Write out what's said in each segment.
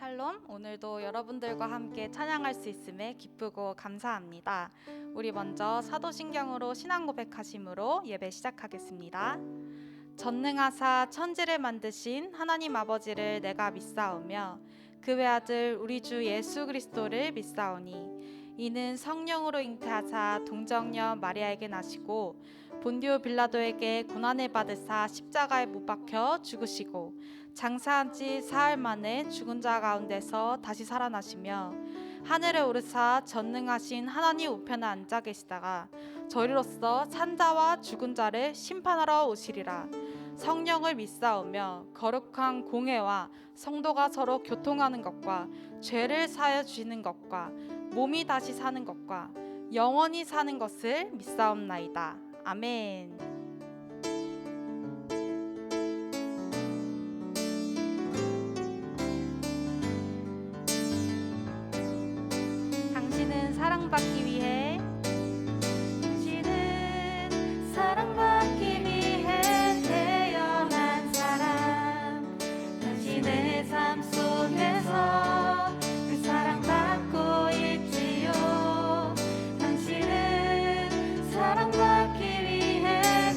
샬롬, 오늘도 여러분들과 함께 찬양할 수 있음에 기쁘고 감사합니다. 우리 먼저 사도신경으로 신앙 고백하심으로 예배 시작하겠습니다. 전능하사 천지를 만드신 하나님 아버지를 내가 믿사오며 그 외아들 우리 주 예수 그리스도를 믿사오니 이는 성령으로 잉태하사 동정녀 마리아에게 나시고 본디오 빌라도에게 고난을 받으사 십자가에 못 박혀 죽으시고 장사한 지 사흘 만에 죽은 자 가운데서 다시 살아나시며 하늘에 오르사 전능하신 하나님 우편에 앉아 계시다가 저리로서 산자와 죽은 자를 심판하러 오시리라. 성령을 믿사오며 거룩한 공회와 성도가 서로 교통하는 것과 죄를 사하여 주시는 것과 몸이 다시 사는 것과 영원히 사는 것을 믿사옵나이다. 아멘. 당신은 사랑받기 위해 당신은 사랑받기 위해 태어난 사람. 당신의 삶 속에서 그 사랑받고 있지요. 당신은 사랑받기 위해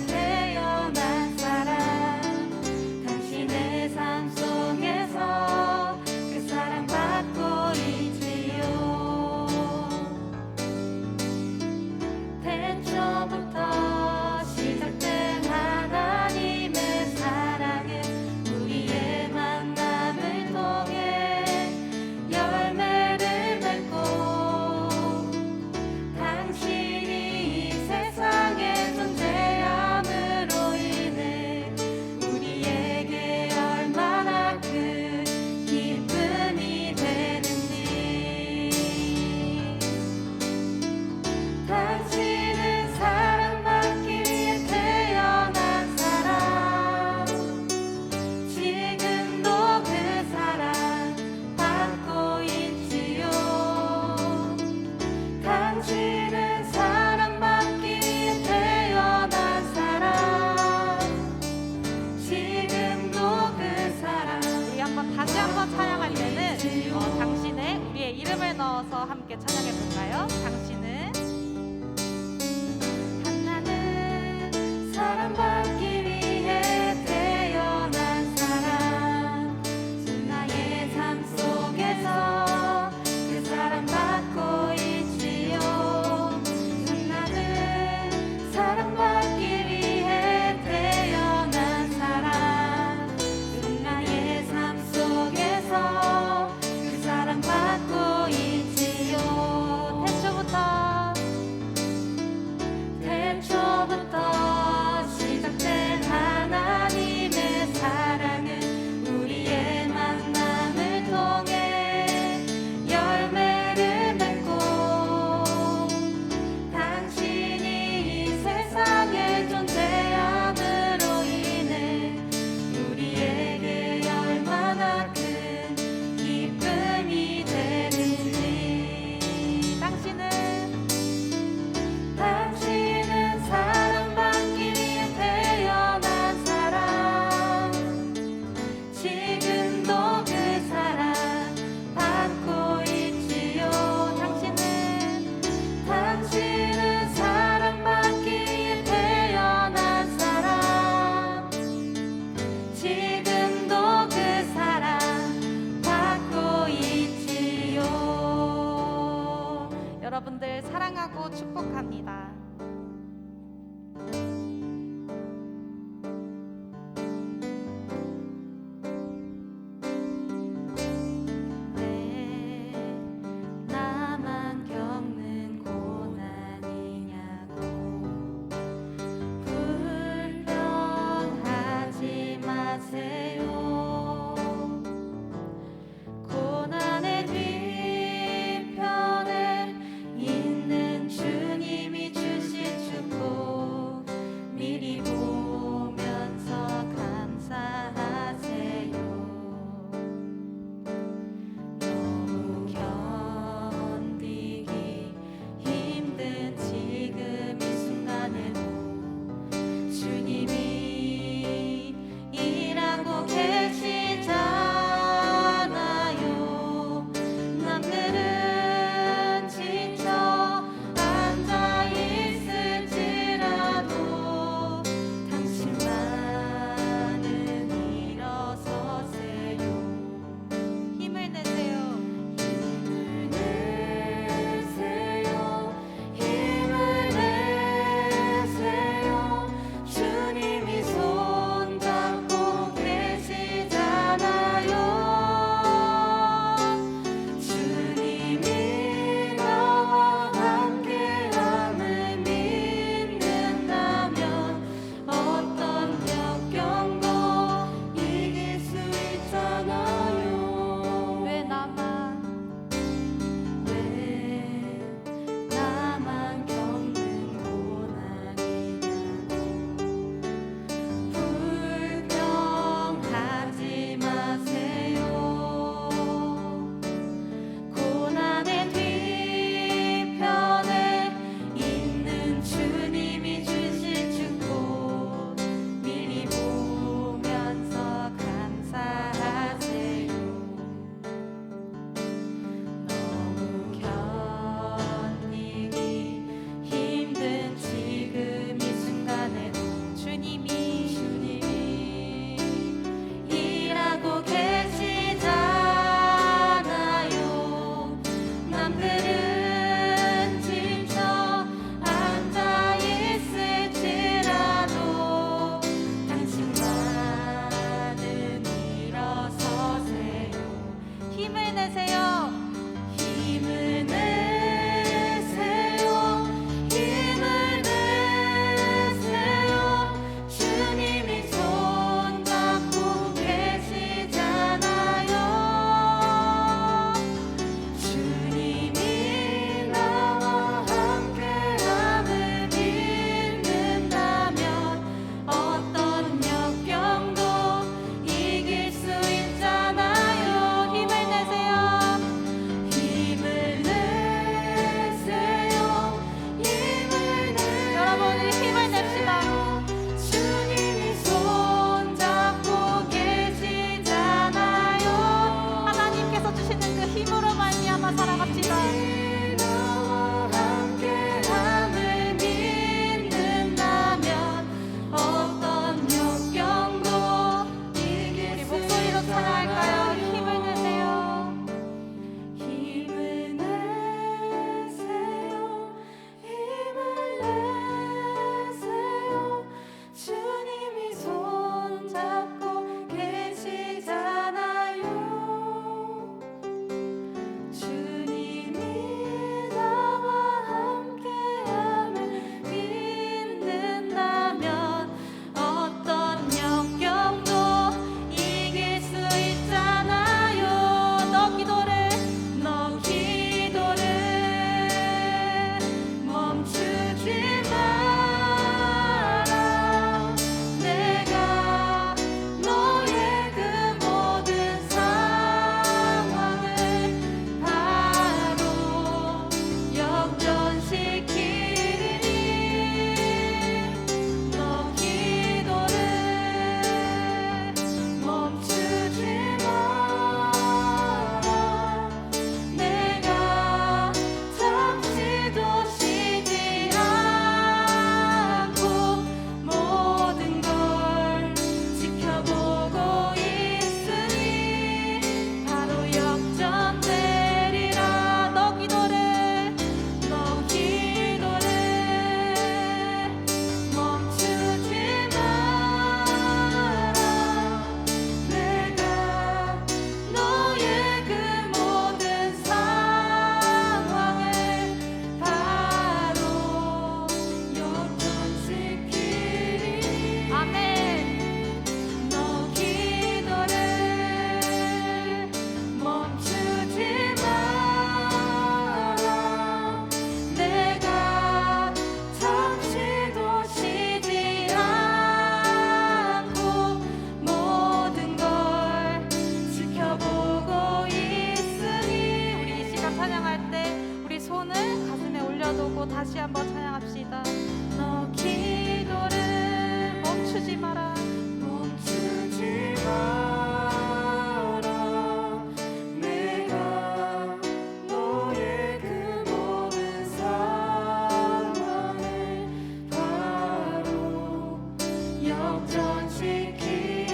영전 지키리.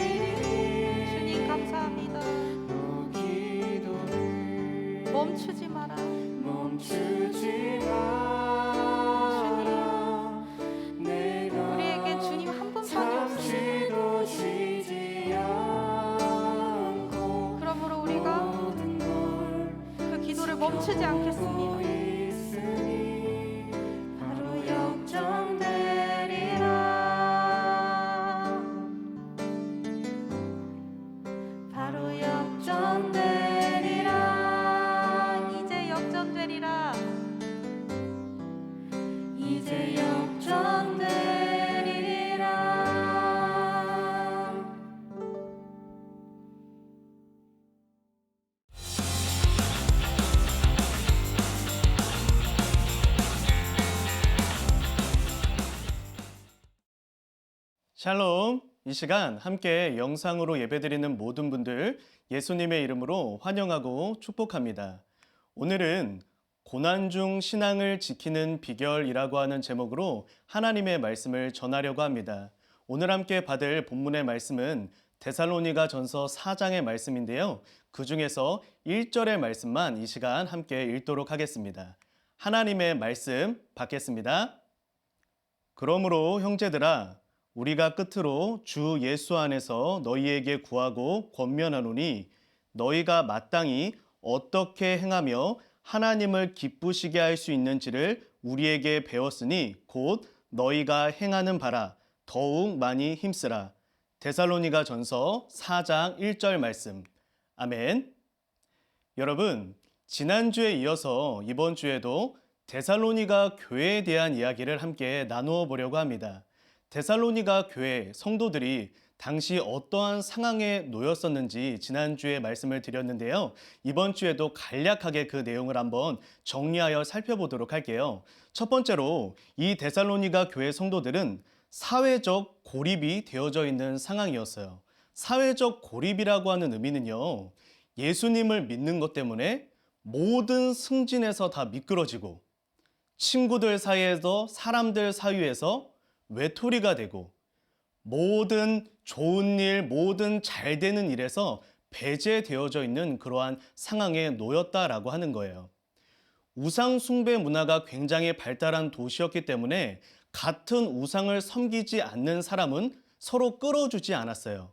주님 감사합니다. 기도를 멈추지 마라. 멈추지 마라. 내가 우리에게 주님 한 분밖에 없습니다. 잠시도 쉬지 않고 그러므로 우리가 모든 걸 그 기도를 멈추지 않겠습니다. 있으니 바로 역전되리라. 바로 역전되리라. 이제 역전되리라. 이제 역전되리라. 샬롬! 이 시간 함께 영상으로 예배드리는 모든 분들 예수님의 이름으로 환영하고 축복합니다. 오늘은 고난 중 신앙을 지키는 비결이라고 하는 제목으로 하나님의 말씀을 전하려고 합니다. 오늘 함께 받을 본문의 말씀은 데살로니가 전서 4장의 말씀인데요. 그 중에서 1절의 말씀만 이 시간 함께 읽도록 하겠습니다. 하나님의 말씀 받겠습니다. 그러므로 형제들아, 우리가 끝으로 주 예수 안에서 너희에게 구하고 권면하노니 너희가 마땅히 어떻게 행하며 하나님을 기쁘시게 할 수 있는지를 우리에게 배웠으니 곧 너희가 행하는 바라 더욱 많이 힘쓰라. 데살로니가 전서 4장 1절 말씀. 아멘. 여러분, 지난주에 이어서 이번 주에도 데살로니가 교회에 대한 이야기를 함께 나누어 보려고 합니다. 데살로니가 교회 성도들이 당시 어떠한 상황에 놓였었는지 지난주에 말씀을 드렸는데요. 이번 주에도 간략하게 그 내용을 한번 정리하여 살펴보도록 할게요. 첫 번째로 이 데살로니가 교회 성도들은 사회적 고립이 되어져 있는 상황이었어요. 사회적 고립이라고 하는 의미는요, 예수님을 믿는 것 때문에 모든 승진에서 다 미끄러지고 친구들 사이에서 사람들 사이에서 외톨이가 되고 모든 좋은 일, 모든 잘 되는 일에서 배제되어져 있는 그러한 상황에 놓였다라고 하는 거예요. 우상 숭배 문화가 굉장히 발달한 도시였기 때문에 같은 우상을 섬기지 않는 사람은 서로 끌어주지 않았어요.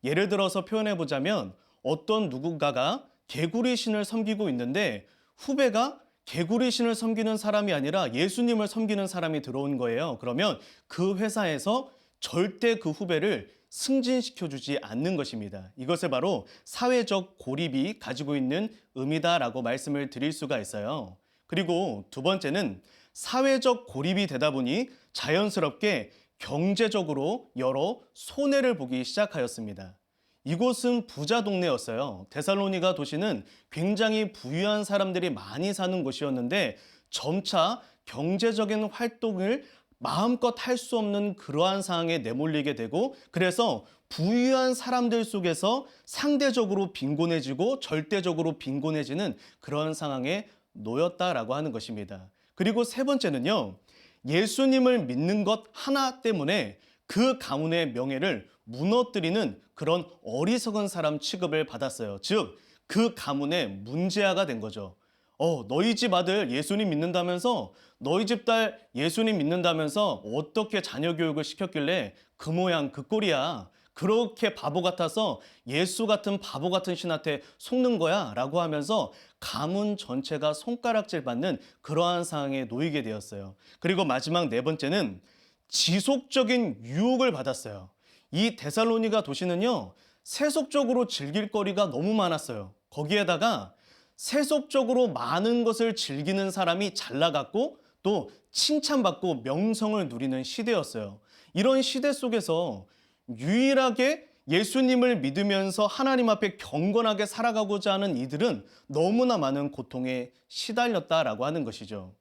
예를 들어서 표현해 보자면 어떤 누군가가 개구리 신을 섬기고 있는데 후배가 개구리 신을 섬기는 사람이 아니라 예수님을 섬기는 사람이 들어온 거예요. 그러면 그 회사에서 절대 그 후배를 승진시켜주지 않는 것입니다. 이것을 바로 사회적 고립이 가지고 있는 의미다라고 말씀을 드릴 수가 있어요. 그리고 두 번째는 사회적 고립이 되다 보니 자연스럽게 경제적으로 여러 손해를 보기 시작하였습니다. 이곳은 부자 동네였어요. 데살로니가 도시는 굉장히 부유한 사람들이 많이 사는 곳이었는데 점차 경제적인 활동을 마음껏 할 수 없는 그러한 상황에 내몰리게 되고 그래서 부유한 사람들 속에서 상대적으로 빈곤해지고 절대적으로 빈곤해지는 그런 상황에 놓였다라고 하는 것입니다. 그리고 세 번째는요, 예수님을 믿는 것 하나 때문에 그 가문의 명예를 무너뜨리는 그런 어리석은 사람 취급을 받았어요. 즉, 그 가문의 문제아가 된 거죠. 너희 집 아들 예수님 믿는다면서, 너희 집 딸 예수님 믿는다면서 어떻게 자녀 교육을 시켰길래 그 모양 그 꼴이야. 그렇게 바보 같아서 예수 같은 바보 같은 신한테 속는 거야 라고 하면서 가문 전체가 손가락질 받는 그러한 상황에 놓이게 되었어요. 그리고 마지막 네 번째는 지속적인 유혹을 받았어요. 이 데살로니가 도시는요, 세속적으로 즐길 거리가 너무 많았어요. 거기에다가 세속적으로 많은 것을 즐기는 사람이 잘 나갔고 또 칭찬받고 명성을 누리는 시대였어요. 이런 시대 속에서 유일하게 예수님을 믿으면서 하나님 앞에 경건하게 살아가고자 하는 이들은 너무나 많은 고통에 시달렸다라고 하는 것이죠.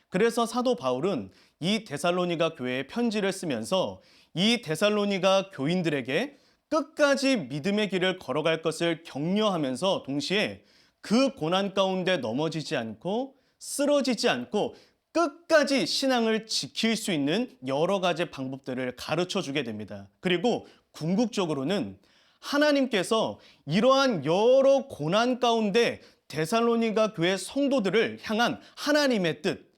그래서 사도 바울은 이 데살로니가 교회에 편지를 쓰면서 이 데살로니가 교인들에게 끝까지 믿음의 길을 걸어갈 것을 격려하면서 동시에 그 고난 가운데 넘어지지 않고 쓰러지지 않고 끝까지 신앙을 지킬 수 있는 여러 가지 방법들을 가르쳐 주게 됩니다. 그리고 궁극적으로는 하나님께서 이러한 여러 고난 가운데 데살로니가 교회 성도들을 향한 하나님의 뜻,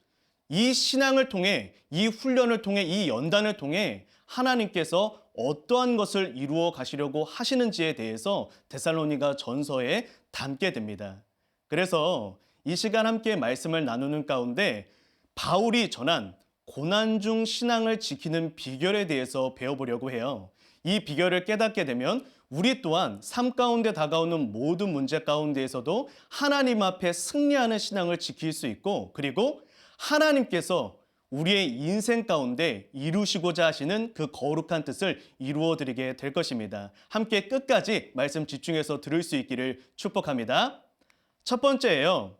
이 신앙을 통해, 이 훈련을 통해, 이 연단을 통해 하나님께서 어떠한 것을 이루어 가시려고 하시는지에 대해서 데살로니가 전서에 담게 됩니다. 그래서 이 시간 함께 말씀을 나누는 가운데 바울이 전한 고난 중 신앙을 지키는 비결에 대해서 배워보려고 해요. 이 비결을 깨닫게 되면 우리 또한 삶 가운데 다가오는 모든 문제 가운데에서도 하나님 앞에 승리하는 신앙을 지킬 수 있고, 그리고 하나님께서 우리의 인생 가운데 이루시고자 하시는 그 거룩한 뜻을 이루어 드리게 될 것입니다. 함께 끝까지 말씀 집중해서 들을 수 있기를 축복합니다. 첫 번째예요.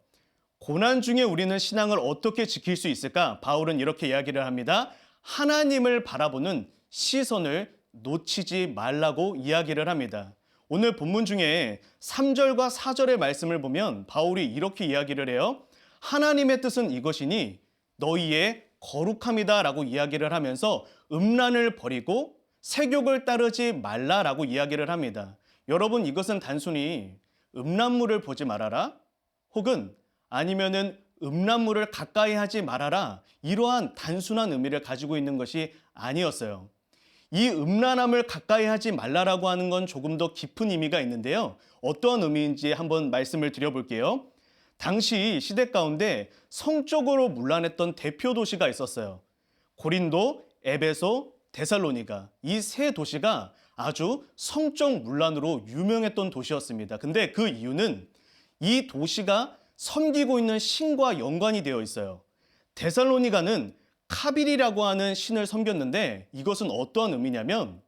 고난 중에 우리는 신앙을 어떻게 지킬 수 있을까? 바울은 이렇게 이야기를 합니다. 하나님을 바라보는 시선을 놓치지 말라고 이야기를 합니다. 오늘 본문 중에 3절과 4절의 말씀을 보면 바울이 이렇게 이야기를 해요. 하나님의 뜻은 이것이니 너희의 거룩함이다 라고 이야기를 하면서 음란을 버리고 세욕을 따르지 말라라고 이야기를 합니다. 여러분, 이것은 단순히 음란물을 보지 말아라 혹은 아니면은 음란물을 가까이 하지 말아라, 이러한 단순한 의미를 가지고 있는 것이 아니었어요. 이 음란함을 가까이 하지 말라라고 하는 건 조금 더 깊은 의미가 있는데요. 어떠한 의미인지 한번 말씀을 드려볼게요. 당시 시대 가운데 성적으로 문란했던 대표 도시가 있었어요. 고린도, 에베소, 데살로니가, 이 세 도시가 아주 성적 문란으로 유명했던 도시였습니다. 근데 그 이유는 이 도시가 섬기고 있는 신과 연관이 되어 있어요. 데살로니가는 카빌이라고 하는 신을 섬겼는데 이것은 어떠한 의미냐면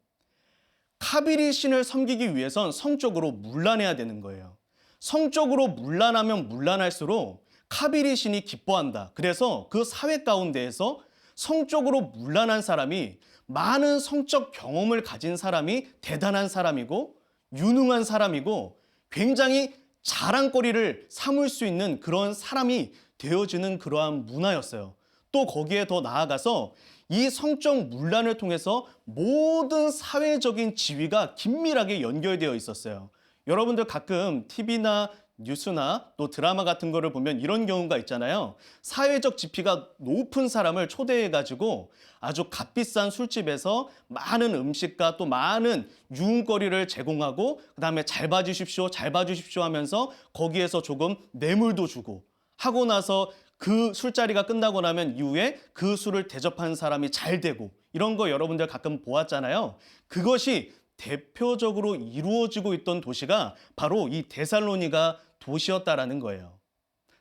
카빌이 신을 섬기기 위해선 성적으로 문란해야 되는 거예요. 성적으로 문란하면 문란할수록 카빌이 신이 기뻐한다. 그래서 그 사회 가운데에서 성적으로 문란한 사람이, 많은 성적 경험을 가진 사람이 대단한 사람이고 유능한 사람이고 굉장히 자랑거리를 삼을 수 있는 그런 사람이 되어지는 그러한 문화였어요. 또 거기에 더 나아가서 이 성적 문란을 통해서 모든 사회적인 지위가 긴밀하게 연결되어 있었어요. 여러분들 가끔 TV나 뉴스나 또 드라마 같은 거를 보면 이런 경우가 있잖아요. 사회적 지위가 높은 사람을 초대해가지고 아주 값비싼 술집에서 많은 음식과 또 많은 유흥거리를 제공하고 그다음에 잘 봐주십시오, 잘 봐주십시오 하면서 거기에서 조금 뇌물도 주고 하고 나서 그 술자리가 끝나고 나면 이후에 그 술을 대접한 사람이 잘 되고, 이런 거 여러분들 가끔 보았잖아요. 그것이 대표적으로 이루어지고 있던 도시가 바로 이 데살로니가 도시였다라는 거예요.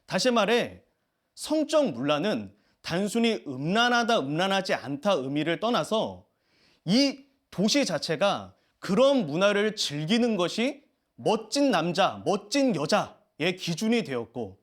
다시 말해 성적 문란은 단순히 음란하다, 음란하지 않다 의미를 떠나서 이 도시 자체가 그런 문화를 즐기는 것이 멋진 남자, 멋진 여자의 기준이 되었고,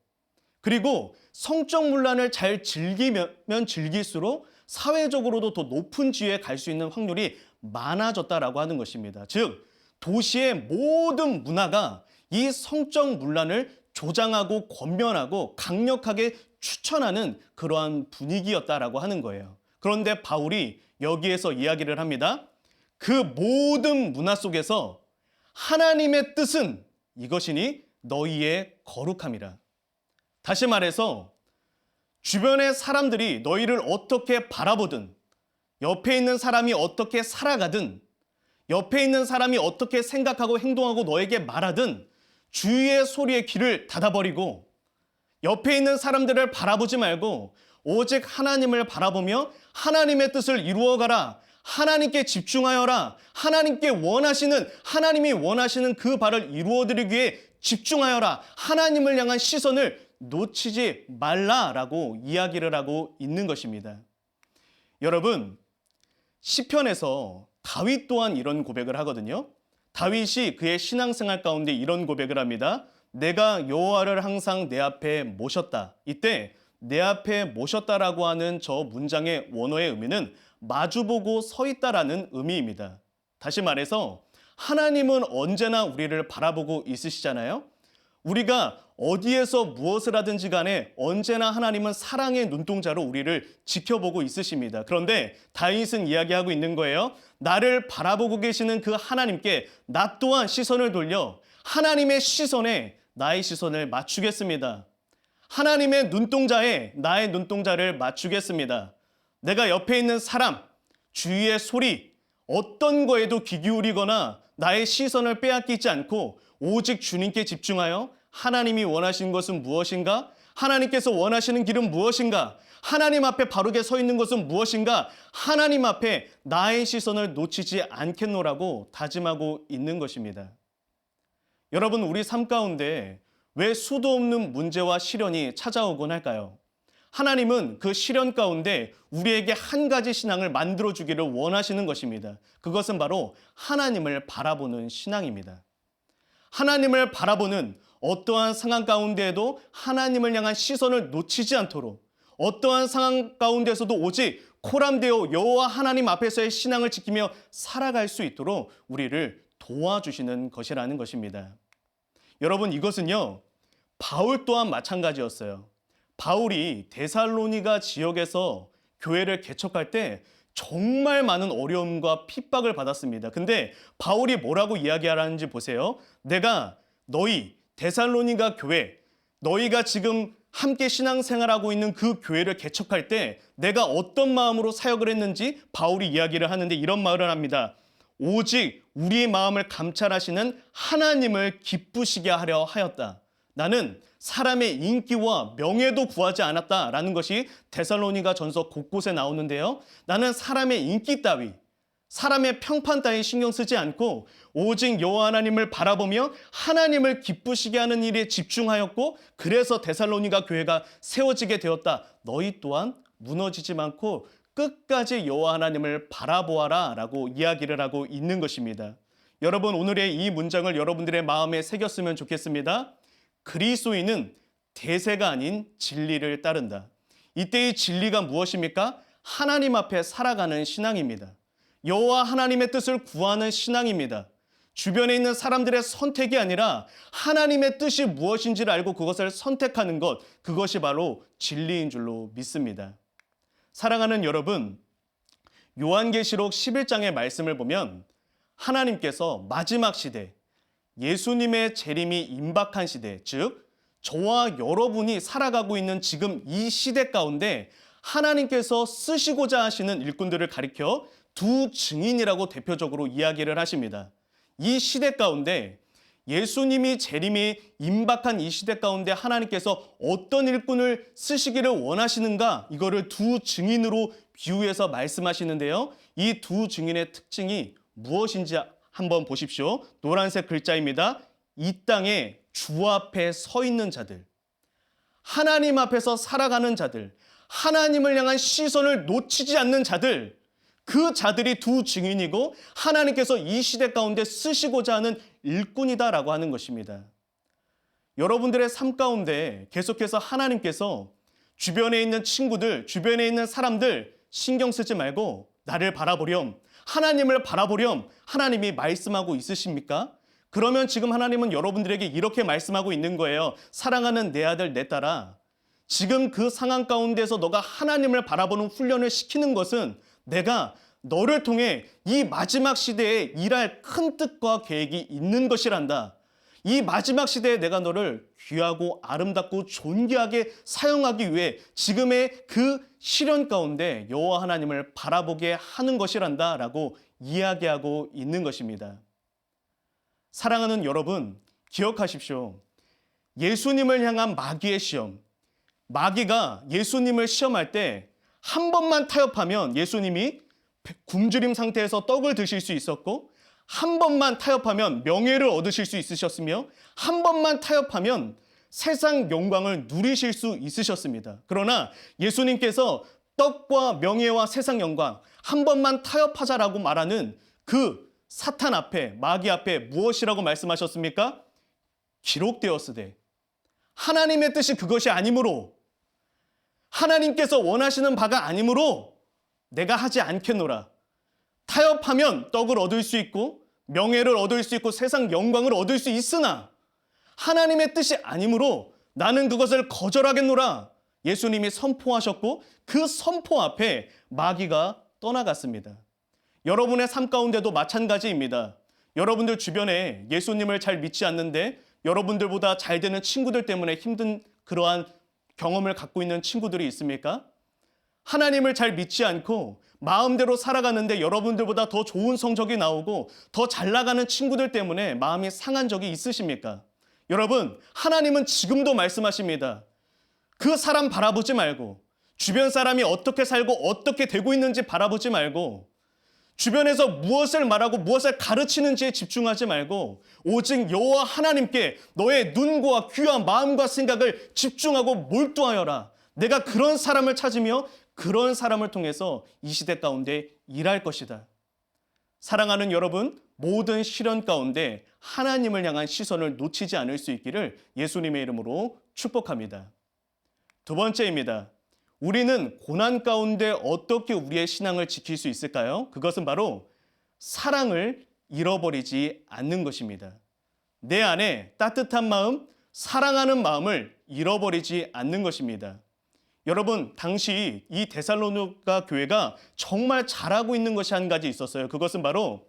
그리고 성적 문란을 잘 즐기면 즐길수록 사회적으로도 더 높은 지위에 갈 수 있는 확률이 많아졌다라고 하는 것입니다. 즉, 도시의 모든 문화가 이 성적 문란을 조장하고 권면하고 강력하게 추천하는 그러한 분위기였다라고 하는 거예요. 그런데 바울이 여기에서 이야기를 합니다. 그 모든 문화 속에서 하나님의 뜻은 이것이니 너희의 거룩함이라. 다시 말해서 주변의 사람들이 너희를 어떻게 바라보든, 옆에 있는 사람이 어떻게 살아가든, 옆에 있는 사람이 어떻게 생각하고 행동하고 너에게 말하든 주위의 소리에 귀를 닫아버리고 옆에 있는 사람들을 바라보지 말고 오직 하나님을 바라보며 하나님의 뜻을 이루어가라, 하나님께 집중하여라, 하나님이 원하시는 그 바를 이루어드리기 위해 집중하여라, 하나님을 향한 시선을 놓치지 말라라고 이야기를 하고 있는 것입니다. 여러분, 시편에서 다윗 또한 이런 고백을 하거든요. 다윗이 그의 신앙생활 가운데 이런 고백을 합니다. 내가 여호와를 항상 내 앞에 모셨다. 이때 내 앞에 모셨다라고 하는 저 문장의 원어의 의미는 마주보고 서 있다라는 의미입니다. 다시 말해서 하나님은 언제나 우리를 바라보고 있으시잖아요. 우리가 어디에서 무엇을 하든지 간에 언제나 하나님은 사랑의 눈동자로 우리를 지켜보고 있으십니다. 그런데 다윗은 이야기하고 있는 거예요. 나를 바라보고 계시는 그 하나님께 나 또한 시선을 돌려 하나님의 시선에 나의 시선을 맞추겠습니다. 하나님의 눈동자에 나의 눈동자를 맞추겠습니다. 내가 옆에 있는 사람, 주위의 소리, 어떤 거에도 귀 기울이거나 나의 시선을 빼앗기지 않고 오직 주님께 집중하여 하나님이 원하시는 것은 무엇인가? 하나님께서 원하시는 길은 무엇인가? 하나님 앞에 바르게 서 있는 것은 무엇인가? 하나님 앞에 나의 시선을 놓치지 않겠노라고 다짐하고 있는 것입니다. 여러분, 우리 삶 가운데 왜 수도 없는 문제와 시련이 찾아오곤 할까요? 하나님은 그 시련 가운데 우리에게 한 가지 신앙을 만들어주기를 원하시는 것입니다. 그것은 바로 하나님을 바라보는 신앙입니다. 하나님을 바라보는 어떠한 상황 가운데에도 하나님을 향한 시선을 놓치지 않도록, 어떠한 상황 가운데서도 오직 코람되어 여호와 하나님 앞에서의 신앙을 지키며 살아갈 수 있도록 우리를 도와주시는 것이라는 것입니다. 여러분, 이것은요, 바울 또한 마찬가지였어요. 바울이 데살로니가 지역에서 교회를 개척할 때 정말 많은 어려움과 핍박을 받았습니다. 근데 바울이 뭐라고 이야기하라는지 보세요. 내가 너희 데살로니가 교회, 너희가 지금 함께 신앙생활하고 있는 그 교회를 개척할 때 내가 어떤 마음으로 사역을 했는지 바울이 이야기를 하는데 이런 말을 합니다. 오직 우리의 마음을 감찰하시는 하나님을 기쁘시게 하려 하였다. 나는 사람의 인기와 명예도 구하지 않았다라는 것이 데살로니가 전서 곳곳에 나오는데요. 나는 사람의 인기 따위, 사람의 평판 따위 신경 쓰지 않고 오직 여호와 하나님을 바라보며 하나님을 기쁘시게 하는 일에 집중하였고, 그래서 데살로니가 교회가 세워지게 되었다. 너희 또한 무너지지 않고 끝까지 여호와 하나님을 바라보아라 라고 이야기를 하고 있는 것입니다. 여러분, 오늘의 이 문장을 여러분들의 마음에 새겼으면 좋겠습니다. 그리스도인은 대세가 아닌 진리를 따른다. 이때의 진리가 무엇입니까? 하나님 앞에 살아가는 신앙입니다. 여호와 하나님의 뜻을 구하는 신앙입니다. 주변에 있는 사람들의 선택이 아니라 하나님의 뜻이 무엇인지를 알고 그것을 선택하는 것, 그것이 바로 진리인 줄로 믿습니다. 사랑하는 여러분, 요한계시록 11장의 말씀을 보면 하나님께서 마지막 시대, 예수님의 재림이 임박한 시대, 즉 저와 여러분이 살아가고 있는 지금 이 시대 가운데 하나님께서 쓰시고자 하시는 일꾼들을 가리켜 두 증인이라고 대표적으로 이야기를 하십니다. 이 시대 가운데 예수님이 재림이 임박한 이 시대 가운데 하나님께서 어떤 일꾼을 쓰시기를 원하시는가, 이거를 두 증인으로 비유해서 말씀하시는데요. 이 두 증인의 특징이 무엇인지 한번 보십시오. 노란색 글자입니다. 이 땅에 주 앞에 서 있는 자들, 하나님 앞에서 살아가는 자들, 하나님을 향한 시선을 놓치지 않는 자들, 그 자들이 두 증인이고 하나님께서 이 시대 가운데 쓰시고자 하는 일꾼이다라고 하는 것입니다. 여러분들의 삶 가운데 계속해서 하나님께서 주변에 있는 친구들, 주변에 있는 사람들 신경 쓰지 말고 나를 바라보렴, 하나님을 바라보렴, 하나님이 말씀하고 있으십니까? 그러면 지금 하나님은 여러분들에게 이렇게 말씀하고 있는 거예요. 사랑하는 내 아들, 내 딸아, 지금 그 상황 가운데서 너가 하나님을 바라보는 훈련을 시키는 것은 내가 너를 통해 이 마지막 시대에 일할 큰 뜻과 계획이 있는 것이란다. 이 마지막 시대에 내가 너를 귀하고 아름답고 존귀하게 사용하기 위해 지금의 그 시련 가운데 여호와 하나님을 바라보게 하는 것이란다 라고 이야기하고 있는 것입니다. 사랑하는 여러분, 기억하십시오. 예수님을 향한 마귀의 시험, 마귀가 예수님을 시험할 때 한 번만 타협하면 예수님이 굶주림 상태에서 떡을 드실 수 있었고, 한 번만 타협하면 명예를 얻으실 수 있으셨으며, 한 번만 타협하면 세상 영광을 누리실 수 있으셨습니다. 그러나 예수님께서 떡과 명예와 세상 영광 한 번만 타협하자라고 말하는 그 사탄 앞에, 마귀 앞에 무엇이라고 말씀하셨습니까? 기록되었으되 하나님의 뜻이 그것이 아니므로, 하나님께서 원하시는 바가 아니므로 내가 하지 않겠노라. 타협하면 떡을 얻을 수 있고 명예를 얻을 수 있고 세상 영광을 얻을 수 있으나 하나님의 뜻이 아니므로 나는 그것을 거절하겠노라. 예수님이 선포하셨고 그 선포 앞에 마귀가 떠나갔습니다. 여러분의 삶 가운데도 마찬가지입니다. 여러분들 주변에 예수님을 잘 믿지 않는데 여러분들보다 잘 되는 친구들 때문에 힘든 그러한 경험을 갖고 있는 친구들이 있습니까? 하나님을 잘 믿지 않고 마음대로 살아가는데 여러분들보다 더 좋은 성적이 나오고 더 잘 나가는 친구들 때문에 마음이 상한 적이 있으십니까? 여러분, 하나님은 지금도 말씀하십니다. 그 사람 바라보지 말고 주변 사람이 어떻게 살고 어떻게 되고 있는지 바라보지 말고 주변에서 무엇을 말하고 무엇을 가르치는지에 집중하지 말고 오직 여호와 하나님께 너의 눈과 귀와 마음과 생각을 집중하고 몰두하여라. 내가 그런 사람을 찾으며 그런 사람을 통해서 이 시대 가운데 일할 것이다. 사랑하는 여러분, 모든 시련 가운데 하나님을 향한 시선을 놓치지 않을 수 있기를 예수님의 이름으로 축복합니다. 두 번째입니다. 우리는 고난 가운데 어떻게 우리의 신앙을 지킬 수 있을까요? 그것은 바로 사랑을 잃어버리지 않는 것입니다. 내 안에 따뜻한 마음, 사랑하는 마음을 잃어버리지 않는 것입니다. 여러분, 당시 이 데살로니가 교회가 정말 잘하고 있는 것이 한 가지 있었어요. 그것은 바로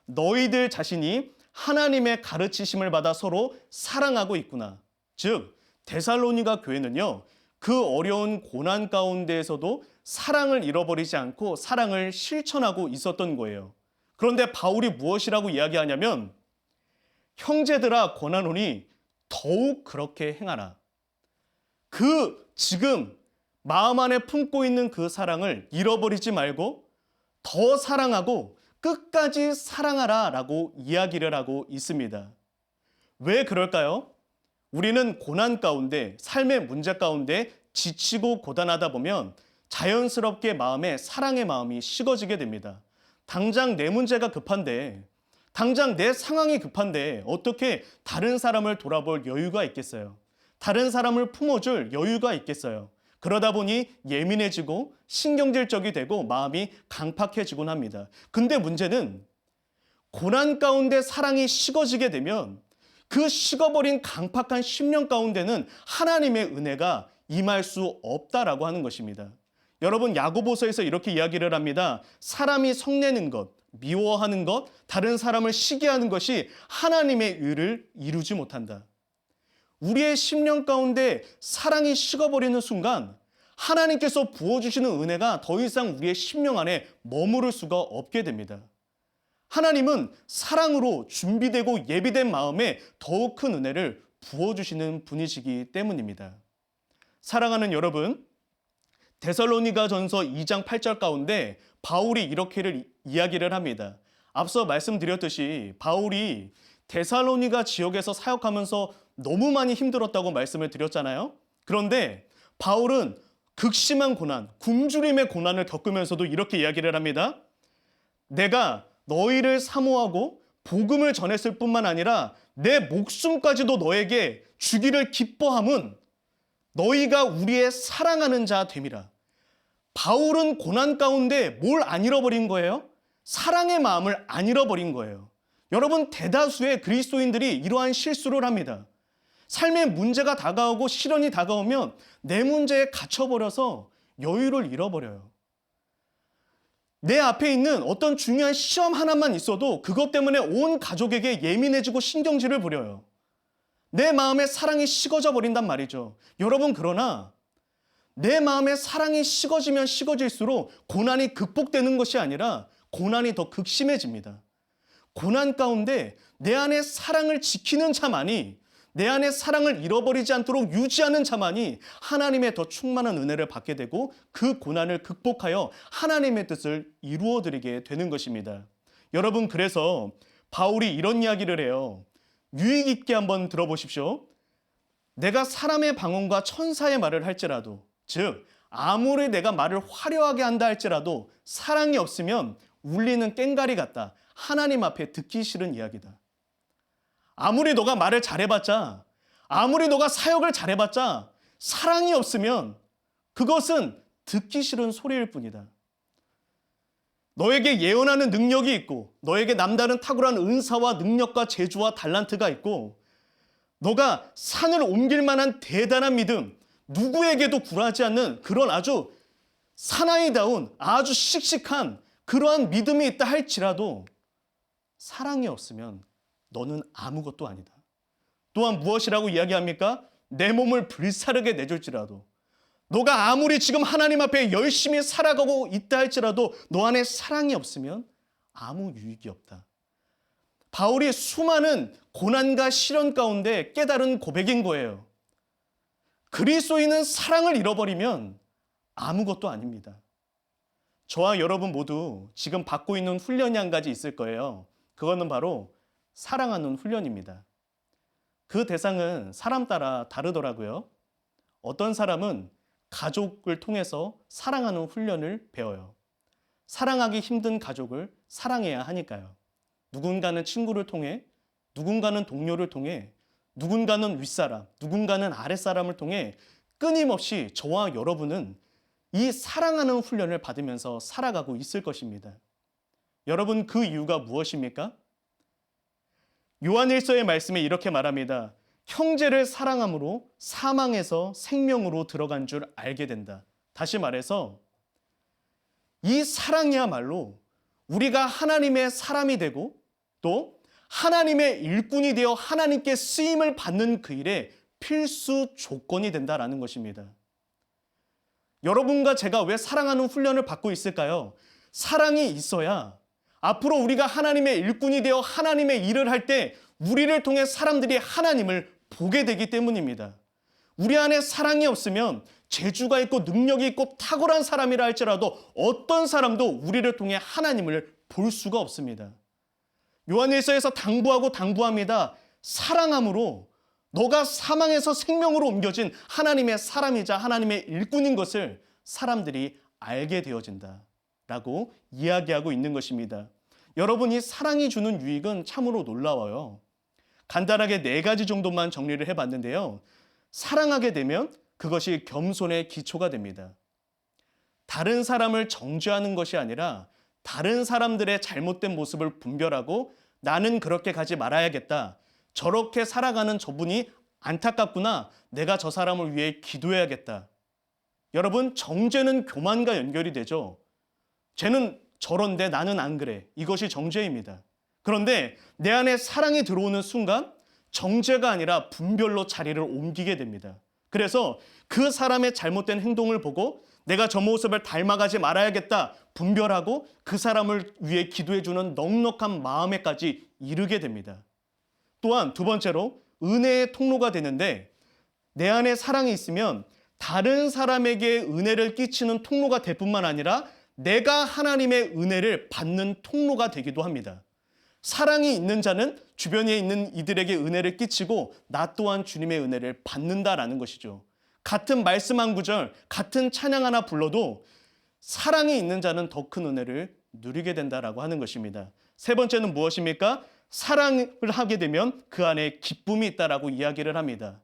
너희들 자신이 하나님의 가르치심을 받아 서로 사랑하고 있구나. 즉, 데살로니가 교회는요, 그 어려운 고난 가운데에서도 사랑을 잃어버리지 않고 사랑을 실천하고 있었던 거예요. 그런데 바울이 무엇이라고 이야기하냐면 형제들아 권하노니 더욱 그렇게 행하라. 그 지금 마음 안에 품고 있는 그 사랑을 잃어버리지 말고 더 사랑하고 끝까지 사랑하라 라고 이야기를 하고 있습니다. 왜 그럴까요? 우리는 고난 가운데, 삶의 문제 가운데 지치고 고단하다 보면 자연스럽게 마음에 사랑의 마음이 식어지게 됩니다. 당장 내 문제가 급한데, 당장 내 상황이 급한데 어떻게 다른 사람을 돌아볼 여유가 있겠어요? 다른 사람을 품어줄 여유가 있겠어요? 그러다 보니 예민해지고 신경질적이 되고 마음이 강팍해지곤 합니다. 근데 문제는 고난 가운데 사랑이 식어지게 되면 그 식어버린 강팍한 심령 가운데는 하나님의 은혜가 임할 수 없다라고 하는 것입니다. 여러분, 야고보서에서 이렇게 이야기를 합니다. 사람이 성내는 것, 미워하는 것, 다른 사람을 시기하는 것이 하나님의 의를 이루지 못한다. 우리의 심령 가운데 사랑이 식어버리는 순간 하나님께서 부어주시는 은혜가 더 이상 우리의 심령 안에 머무를 수가 없게 됩니다. 하나님은 사랑으로 준비되고 예비된 마음에 더욱 큰 은혜를 부어주시는 분이시기 때문입니다. 사랑하는 여러분, 데살로니가 전서 2장 8절 가운데 바울이 이렇게 이야기를 합니다. 앞서 말씀드렸듯이 바울이 데살로니가 지역에서 사역하면서 너무 많이 힘들었다고 말씀을 드렸잖아요. 그런데 바울은 극심한 고난, 굶주림의 고난을 겪으면서도 이렇게 이야기를 합니다. 내가 너희를 사모하고 복음을 전했을 뿐만 아니라 내 목숨까지도 너에게 주기를 기뻐함은 너희가 우리의 사랑하는 자 됨이라. 바울은 고난 가운데 뭘 안 잃어버린 거예요? 사랑의 마음을 안 잃어버린 거예요. 여러분, 대다수의 그리스도인들이 이러한 실수를 합니다. 삶의 문제가 다가오고 시련이 다가오면 내 문제에 갇혀버려서 여유를 잃어버려요. 내 앞에 있는 어떤 중요한 시험 하나만 있어도 그것 때문에 온 가족에게 예민해지고 신경질을 부려요. 내 마음에 사랑이 식어져 버린단 말이죠. 여러분, 그러나 내 마음에 사랑이 식어지면 식어질수록 고난이 극복되는 것이 아니라 고난이 더 극심해집니다. 고난 가운데 내 안에 사랑을 지키는 자만이, 내 안에 사랑을 잃어버리지 않도록 유지하는 자만이 하나님의 더 충만한 은혜를 받게 되고 그 고난을 극복하여 하나님의 뜻을 이루어드리게 되는 것입니다. 여러분, 그래서 바울이 이런 이야기를 해요. 유익 있게 한번 들어보십시오. 내가 사람의 방언과 천사의 말을 할지라도, 즉 아무리 내가 말을 화려하게 한다 할지라도 사랑이 없으면 울리는 꽹과리 같다. 하나님 앞에 듣기 싫은 이야기다. 아무리 너가 말을 잘해봤자, 아무리 너가 사역을 잘해봤자 사랑이 없으면 그것은 듣기 싫은 소리일 뿐이다. 너에게 예언하는 능력이 있고 너에게 남다른 탁월한 은사와 능력과 재주와 달란트가 있고 너가 산을 옮길 만한 대단한 믿음, 누구에게도 굴하지 않는 그런 아주 사나이다운 아주 씩씩한 그러한 믿음이 있다 할지라도 사랑이 없으면 너는 아무것도 아니다. 또한 무엇이라고 이야기합니까? 내 몸을 불사르게 내줄지라도, 너가 아무리 지금 하나님 앞에 열심히 살아가고 있다 할지라도 너 안에 사랑이 없으면 아무 유익이 없다. 바울이 수많은 고난과 시련 가운데 깨달은 고백인 거예요. 그리스도인은 사랑을 잃어버리면 아무것도 아닙니다. 저와 여러분 모두 지금 받고 있는 훈련이 한 가지 있을 거예요. 그거는 바로 사랑하는 훈련입니다. 그 대상은 사람 따라 다르더라고요. 어떤 사람은 가족을 통해서 사랑하는 훈련을 배워요. 사랑하기 힘든 가족을 사랑해야 하니까요. 누군가는 친구를 통해, 누군가는 동료를 통해, 누군가는 윗사람, 누군가는 아랫사람을 통해 끊임없이 저와 여러분은 이 사랑하는 훈련을 받으면서 살아가고 있을 것입니다. 여러분, 그 이유가 무엇입니까? 요한일서의 말씀에 이렇게 말합니다. 형제를 사랑함으로 사망에서 생명으로 들어간 줄 알게 된다. 다시 말해서 이 사랑이야말로 우리가 하나님의 사람이 되고 또 하나님의 일꾼이 되어 하나님께 쓰임을 받는 그 일의 필수 조건이 된다라는 것입니다. 여러분과 제가 왜 사랑하는 훈련을 받고 있을까요? 사랑이 있어야 앞으로 우리가 하나님의 일꾼이 되어 하나님의 일을 할 때 우리를 통해 사람들이 하나님을 보게 되기 때문입니다. 우리 안에 사랑이 없으면 재주가 있고 능력이 있고 탁월한 사람이라 할지라도 어떤 사람도 우리를 통해 하나님을 볼 수가 없습니다. 요한일서에서 당부합니다. 사랑함으로 너가 사망에서 생명으로 옮겨진 하나님의 사람이자 하나님의 일꾼인 것을 사람들이 알게 되어진다 라고 이야기하고 있는 것입니다. 여러분, 이 사랑이 주는 유익은 참으로 놀라워요. 간단하게 4가지 정도만 정리를 해봤는데요. 사랑하게 되면 그것이 겸손의 기초가 됩니다. 다른 사람을 정죄하는 것이 아니라 다른 사람들의 잘못된 모습을 분별하고 나는 그렇게 가지 말아야겠다. 저렇게 살아가는 저분이 안타깝구나. 내가 저 사람을 위해 기도해야겠다. 여러분, 정죄는 교만과 연결이 되죠. 쟤는 저런데 나는 안 그래. 이것이 정죄입니다. 그런데 내 안에 사랑이 들어오는 순간 정죄가 아니라 분별로 자리를 옮기게 됩니다. 그래서 그 사람의 잘못된 행동을 보고 내가 저 모습을 닮아가지 말아야겠다 분별하고 그 사람을 위해 기도해주는 넉넉한 마음에까지 이르게 됩니다. 또한 2번째로 은혜의 통로가 되는데 내 안에 사랑이 있으면 다른 사람에게 은혜를 끼치는 통로가 될 뿐만 아니라 내가 하나님의 은혜를 받는 통로가 되기도 합니다. 사랑이 있는 자는 주변에 있는 이들에게 은혜를 끼치고 나 또한 주님의 은혜를 받는다라는 것이죠. 같은 말씀 한 구절, 같은 찬양 하나 불러도 사랑이 있는 자는 더 큰 은혜를 누리게 된다라고 하는 것입니다. 3번째는 무엇입니까? 사랑을 하게 되면 그 안에 기쁨이 있다라고 이야기를 합니다.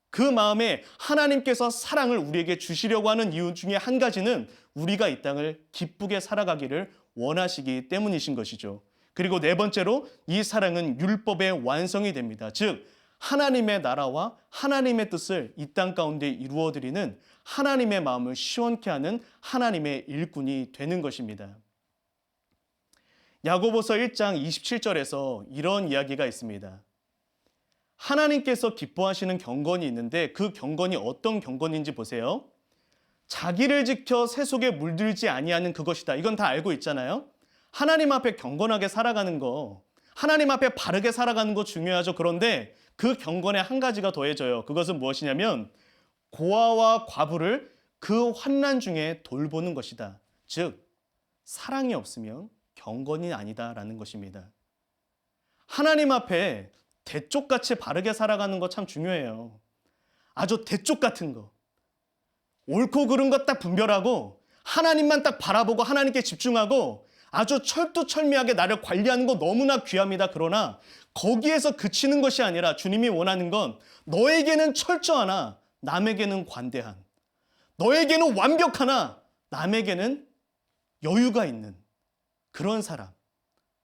그 마음에 하나님께서 사랑을 우리에게 주시려고 하는 이유 중에 한 가지는 우리가 이 땅을 기쁘게 살아가기를 원하시기 때문이신 것이죠. 그리고 4번째로 이 사랑은 율법의 완성이 됩니다. 즉 하나님의 나라와 하나님의 뜻을 이 땅 가운데 이루어드리는 하나님의 마음을 시원케 하는 하나님의 일꾼이 되는 것입니다. 야고보서 1장 27절에서 이런 이야기가 있습니다. 하나님께서 기뻐하시는 경건이 있는데 그 경건이 어떤 경건인지 보세요. 자기를 지켜 세속에 물들지 아니하는 그것이다. 이건 다 알고 있잖아요. 하나님 앞에 경건하게 살아가는 거, 하나님 앞에 바르게 살아가는 거 중요하죠. 그런데 그 경건에 한 가지가 더해져요. 그것은 무엇이냐면 고아와 과부를 그 환난 중에 돌보는 것이다. 즉 사랑이 없으면 경건이 아니다라는 것입니다. 하나님 앞에 대쪽같이 바르게 살아가는 거 참 중요해요. 아주 대쪽 같은 거. 옳고 그른 것 딱 분별하고 하나님만 딱 바라보고 하나님께 집중하고 아주 철두철미하게 나를 관리하는 거 너무나 귀합니다. 그러나 거기에서 그치는 것이 아니라 주님이 원하는 건 너에게는 철저하나 남에게는 관대한, 너에게는 완벽하나 남에게는 여유가 있는 그런 사람.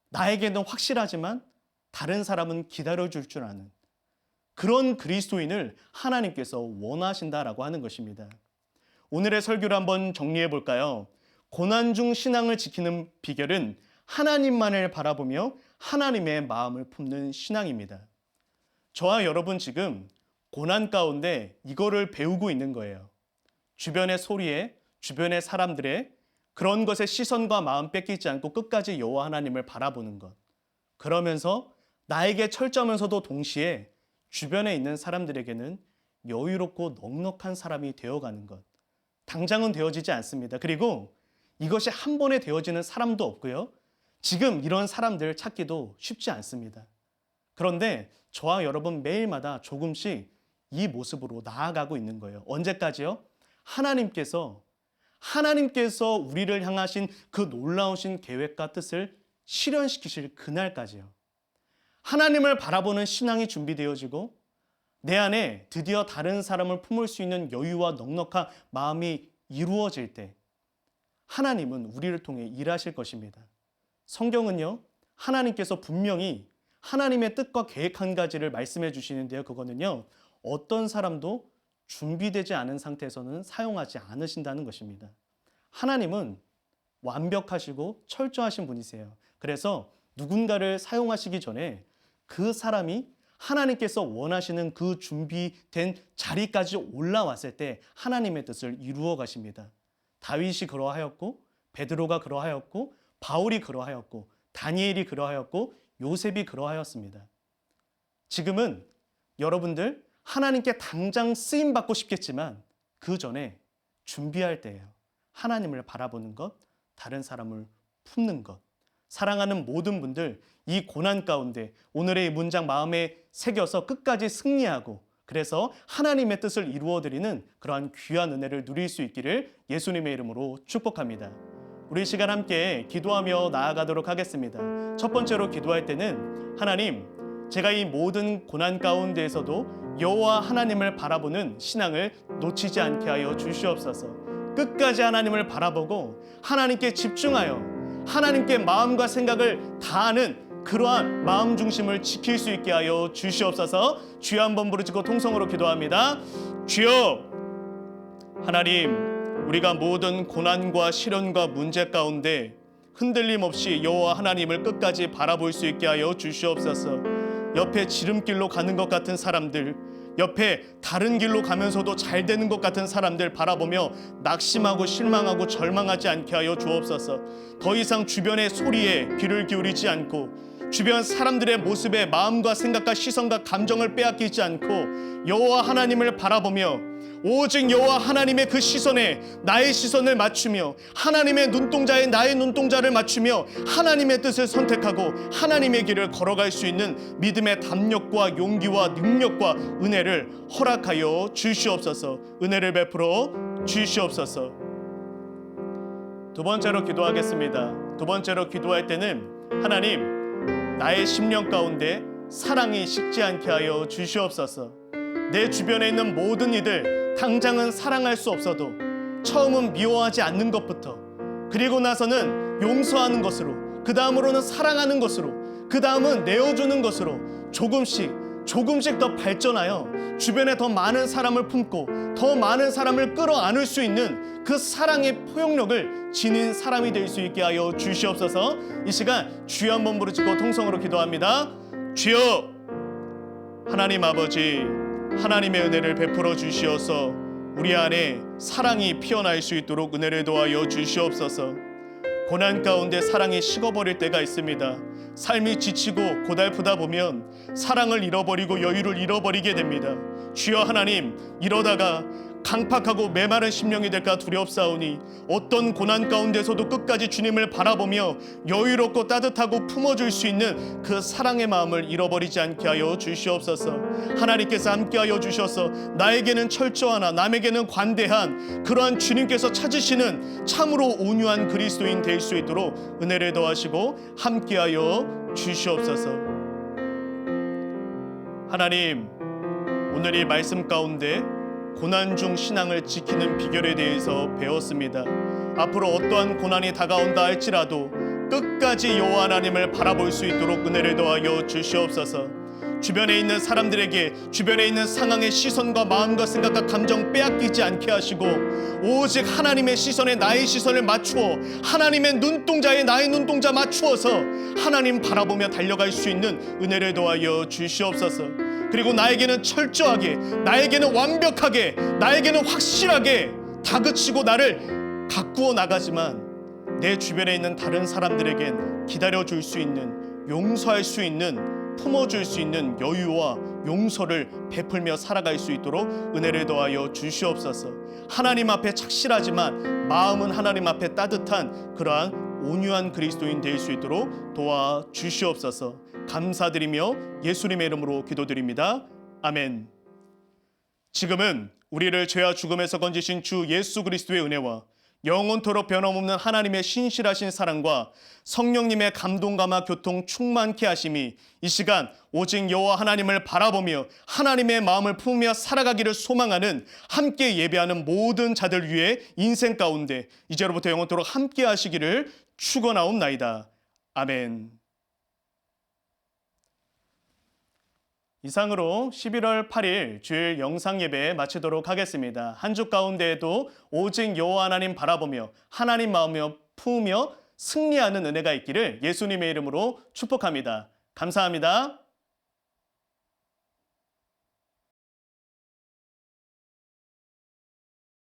나에게는 확실하지만 다른 사람은 기다려줄 줄 아는 그런 그리스도인을 하나님께서 원하신다라고 하는 것입니다. 오늘의 설교를 한번 정리해 볼까요? 고난 중 신앙을 지키는 비결은 하나님만을 바라보며 하나님의 마음을 품는 신앙입니다. 저와 여러분 지금 고난 가운데 이거를 배우고 있는 거예요. 주변의 소리에, 주변의 사람들의 그런 것에 시선과 마음 뺏기지 않고 끝까지 여호와 하나님을 바라보는 것. 그러면서 나에게 철저하면서도 동시에 주변에 있는 사람들에게는 여유롭고 넉넉한 사람이 되어가는 것. 당장은 되어지지 않습니다. 그리고 이것이 한 번에 되어지는 사람도 없고요. 지금 이런 사람들 찾기도 쉽지 않습니다. 그런데 저와 여러분 매일마다 조금씩 이 모습으로 나아가고 있는 거예요. 언제까지요? 하나님께서 우리를 향하신 그 놀라우신 계획과 뜻을 실현시키실 그날까지요. 하나님을 바라보는 신앙이 준비되어지고 내 안에 드디어 다른 사람을 품을 수 있는 여유와 넉넉한 마음이 이루어질 때 하나님은 우리를 통해 일하실 것입니다. 성경은요, 하나님께서 분명히 하나님의 뜻과 계획 한 가지를 말씀해 주시는데요. 그거는요, 어떤 사람도 준비되지 않은 상태에서는 사용하지 않으신다는 것입니다. 하나님은 완벽하시고 철저하신 분이세요. 그래서 누군가를 사용하시기 전에 그 사람이 하나님께서 원하시는 그 준비된 자리까지 올라왔을 때 하나님의 뜻을 이루어 가십니다. 다윗이 그러하였고, 베드로가 그러하였고, 바울이 그러하였고, 다니엘이 그러하였고, 요셉이 그러하였습니다. 지금은 여러분들 하나님께 당장 쓰임 받고 싶겠지만 그 전에 준비할 때예요. 하나님을 바라보는 것, 다른 사람을 품는 것. 사랑하는 모든 분들, 이 고난 가운데 오늘의 이 문장 마음에 새겨서 끝까지 승리하고 그래서 하나님의 뜻을 이루어드리는 그러한 귀한 은혜를 누릴 수 있기를 예수님의 이름으로 축복합니다. 우리 시간 함께 기도하며 나아가도록 하겠습니다. 첫 번째로 기도할 때는 하나님, 제가 이 모든 고난 가운데에서도 여호와 하나님을 바라보는 신앙을 놓치지 않게 하여 주시옵소서. 끝까지 하나님을 바라보고 하나님께 집중하여 하나님께 마음과 생각을 다하는 그러한 마음 중심을 지킬 수 있게 하여 주시옵소서. 주여 한번 부르짖고 통성으로 기도합니다. 주여, 하나님, 우리가 모든 고난과 시련과 문제 가운데 흔들림 없이 여호와 하나님을 끝까지 바라볼 수 있게 하여 주시옵소서. 옆에 지름길로 가는 것 같은 사람들, 옆에 다른 길로 가면서도 잘 되는 것 같은 사람들 바라보며 낙심하고 실망하고 절망하지 않게 하여 주옵소서. 더 이상 주변의 소리에 귀를 기울이지 않고 주변 사람들의 모습에 마음과 생각과 시선과 감정을 빼앗기지 않고 여호와 하나님을 바라보며 오직 여호와 하나님의 그 시선에 나의 시선을 맞추며 하나님의 눈동자에 나의 눈동자를 맞추며 하나님의 뜻을 선택하고 하나님의 길을 걸어갈 수 있는 믿음의 담력과 용기와 능력과 은혜를 허락하여 주시옵소서. 은혜를 베풀어 주시옵소서. 두 번째로 기도하겠습니다. 두 번째로 기도할 때는 하나님, 나의 심령 가운데 사랑이 식지 않게 하여 주시옵소서. 내 주변에 있는 모든 이들 당장은 사랑할 수 없어도 처음은 미워하지 않는 것부터, 그리고 나서는 용서하는 것으로, 그 다음으로는 사랑하는 것으로, 그 다음은 내어주는 것으로 조금씩 더 발전하여 주변에 더 많은 사람을 품고 더 많은 사람을 끌어안을 수 있는 그 사랑의 포용력을 지닌 사람이 될 수 있게 하여 주시옵소서. 이 시간 주여 한번 부르짖고 통성으로 기도합니다. 주여, 하나님 아버지, 하나님의 은혜를 베풀어 주시어서 우리 안에 사랑이 피어날 수 있도록 은혜를 도하여 주시옵소서. 고난 가운데 사랑이 식어버릴 때가 있습니다. 삶이 지치고 고달프다 보면 사랑을 잃어버리고 여유를 잃어버리게 됩니다. 주여 하나님, 이러다가 강팍하고 메마른 심령이 될까 두렵사오니 어떤 고난 가운데서도 끝까지 주님을 바라보며 여유롭고 따뜻하고 품어줄 수 있는 그 사랑의 마음을 잃어버리지 않게 하여 주시옵소서. 하나님께서 함께하여 주셔서 나에게는 철저하나 남에게는 관대한 그러한 주님께서 찾으시는 참으로 온유한 그리스도인 될 수 있도록 은혜를 더하시고 함께하여 주시옵소서. 하나님, 오늘 이 말씀 가운데 고난 중 신앙을 지키는 비결에 대해서 배웠습니다. 앞으로 어떠한 고난이 다가온다 할지라도 끝까지 여호와 하나님을 바라볼 수 있도록 은혜를 더하여 주시옵소서. 주변에 있는 사람들에게 주변에 있는 상황의 시선과 마음과 생각과 감정 빼앗기지 않게 하시고 오직 하나님의 시선에 나의 시선을 맞추어 하나님의 눈동자에 나의 눈동자 맞추어서 하나님 바라보며 달려갈 수 있는 은혜를 더하여 주시옵소서. 그리고 나에게는 철저하게, 나에게는 완벽하게, 나에게는 확실하게 다그치고 나를 가꾸어 나가지만 내 주변에 있는 다른 사람들에겐 기다려줄 수 있는, 용서할 수 있는, 품어줄 수 있는 여유와 용서를 베풀며 살아갈 수 있도록 은혜를 더하여 주시옵소서. 하나님 앞에 착실하지만 마음은 하나님 앞에 따뜻한 그러한 온유한 그리스도인 될 수 있도록 도와 주시옵소서. 감사드리며 예수님의 이름으로 기도드립니다. 아멘. 지금은 우리를 죄와 죽음에서 건지신 주 예수 그리스도의 은혜와 영원토록 변함없는 하나님의 신실하신 사랑과 성령님의 감동감화 교통 충만케 하심이 이 시간 오직 여호와 하나님을 바라보며 하나님의 마음을 품으며 살아가기를 소망하는 함께 예배하는 모든 자들 위해 인생 가운데 이제로부터 영원토록 함께 하시기를 축원하옵나이다. 아멘. 이상으로 11월 8일 주일 영상 예배 마치도록 하겠습니다. 한 주 가운데에도 오직 여호와 하나님 바라보며 하나님 마음을 품으며 승리하는 은혜가 있기를 예수님의 이름으로 축복합니다. 감사합니다.